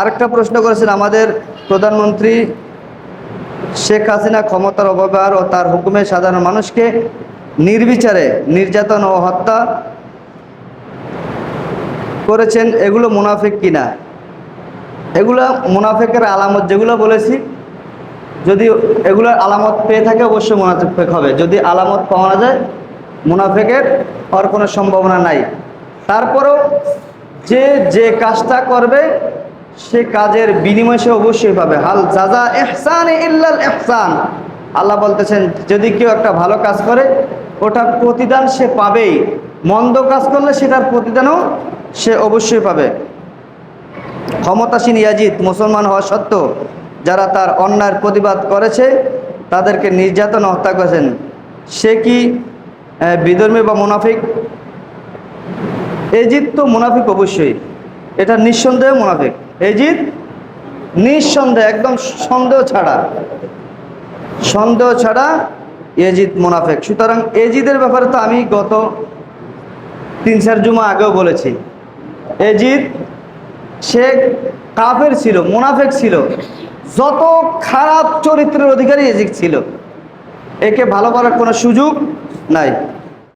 আরেকটা প্রশ্ন করেছেন, আমাদের প্রধানমন্ত্রী শেখ হাসিনা ক্ষমতার অপব্যবহার ও তার হুকুমে সাধারণ মানুষকে নির্বিচারে নির্যাতন ও হত্যা করেছেন, এগুলো মুনাফিক কিনা? এগুলো মুনাফিকের আলামত যেগুলো বলেছি, যদি এগুলোর আলামত পেয়ে থাকে অবশ্যই মুনাফিক হবে। যদি আলামত পাওয়া যায়, মুনাফিকের হওয়ার কোনো সম্ভাবনা নাই। তারপরেও যে যে কাজটা করবে সে কাজের বিনিময় সে অবশ্যই পাবে। হাল জাযা ইহসান ইল্লাল ইহসান, আল্লাহ বলতেছেন যদি কেউ একটা ভালো কাজ করে ওটার প্রতিদান সে পাবেই, মন্দ কাজ করলে সেটার প্রতিদানও সে অবশ্যই পাবে। ক্ষমতাসীন ইয়াজিদ মুসলমান হওয়া সত্ত্বেও যারা তার অন্যায়ের প্রতিবাদ করেছে তাদেরকে নির্যাতন হত্যা করেছেন, সে কি বিধর্মী বা মুনাফিক? ইয়াজিদ তো মুনাফিক অবশ্যই, এটা নিঃসন্দেহে মুনাফিক। ইয়াজিদ নিঃসন্দেহে, একদম সন্দেহ ছাড়া ইয়াজিদ মুনাফিক। সুতরাং ইয়াজিদের ব্যাপারে তো আমি গত 3-4 জুমা আগেও বলেছি, ইয়াজিদ সে কাফের ছিল, মুনাফিক ছিল, যত খারাপ চরিত্রের অধিকারী ইয়াজিদ ছিল, একে ভালো করার কোনো সুযোগ নাই।